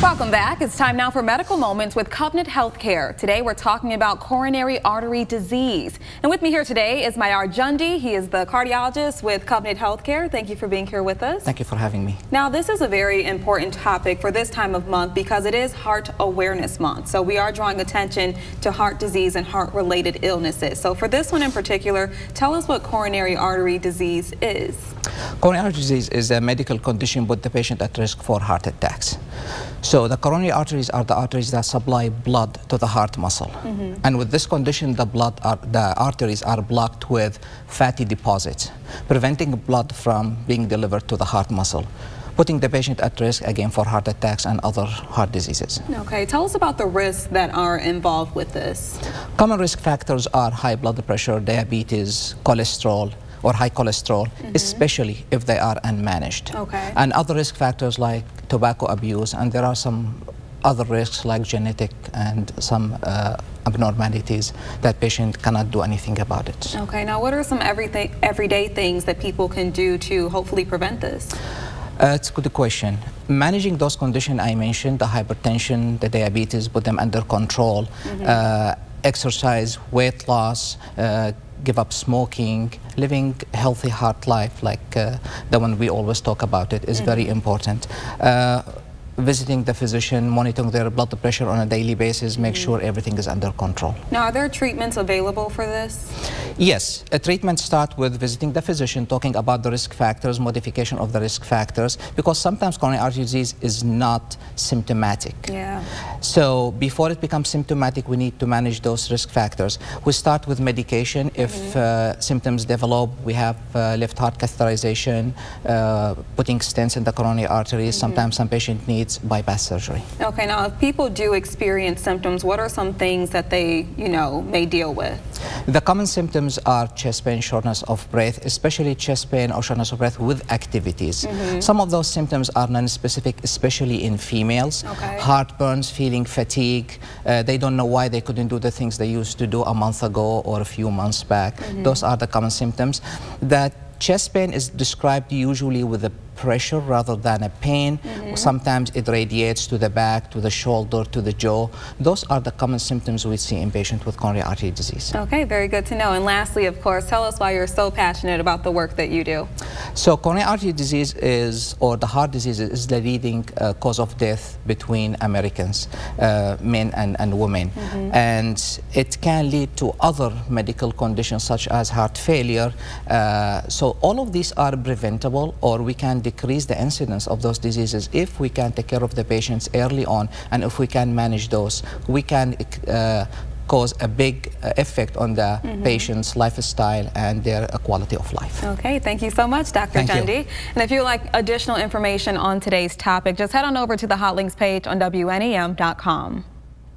Welcome back. It's time now for Medical Moments with Covenant Healthcare. Today we're talking about coronary artery disease. And with me here today is Mayar Jundi. He is the cardiologist with Covenant Healthcare. Thank you for being here with us. Thank you for having me. Now, this is a very important topic for this time of month because it is Heart Awareness Month. So we are drawing attention to heart disease and heart-related illnesses. So for this one in particular, tell us what coronary artery disease is. Coronary artery disease is a medical condition put the patient at risk for heart attacks. So the coronary arteries are the arteries that supply blood to the heart muscle. And with this condition, the arteries are blocked with fatty deposits, preventing blood from being delivered to the heart muscle, putting the patient at risk again for heart attacks and other heart diseases. Okay, tell us about the risks that are involved with this. Common risk factors are high blood pressure, diabetes, cholesterol, or high cholesterol, especially if they are unmanaged. Okay. And other risk factors like tobacco abuse, and there are some other risks like genetic and some abnormalities that patient cannot do anything about it. Okay, now what are some everyday things that people can do to hopefully prevent this? It's a good question. Managing those conditions I mentioned, the hypertension, the diabetes, put them under control, exercise, weight loss, give up smoking, living healthy heart life like the one we always talk about it is very important. Visiting the physician, monitoring their blood pressure on a daily basis, make sure everything is under control. Now, are there treatments available for this? Yes, a treatment starts with visiting the physician, talking about the risk factors, modification of the risk factors, because sometimes coronary artery disease is not symptomatic. Yeah. So before it becomes symptomatic, we need to manage those risk factors. We start with medication. If symptoms develop, we have left heart catheterization, putting stents in the coronary arteries. Sometimes some patient needs bypass surgery. Okay, now if people do experience symptoms, what are some things that they, may deal with? The common symptoms are chest pain, shortness of breath, especially chest pain or shortness of breath with activities. Some of those symptoms are non-specific, especially in females. Okay. Heartburns, feeling fatigue. They don't know why they couldn't do the things they used to do a month ago or a few months back. Those are the common symptoms. That chest pain is described usually with a pressure rather than a pain. Sometimes it radiates to the back, to the shoulder, to the jaw. Those are the common symptoms we see in patients with coronary artery disease. Okay, very good to know. And lastly, of course, tell us why you're so passionate about the work that you do. So coronary artery disease or the heart disease is the leading cause of death between Americans, men and women. And it can lead to other medical conditions such as heart failure. So all of these are preventable, or we can decrease the incidence of those diseases if we can take care of the patients early on, and if we can manage those, we can cause a big effect on the patient's lifestyle and their quality of life. Okay, thank you so much, Dr. Jundi. And if you'd like additional information on today's topic, just head on over to the Hot Links page on WNEM.com.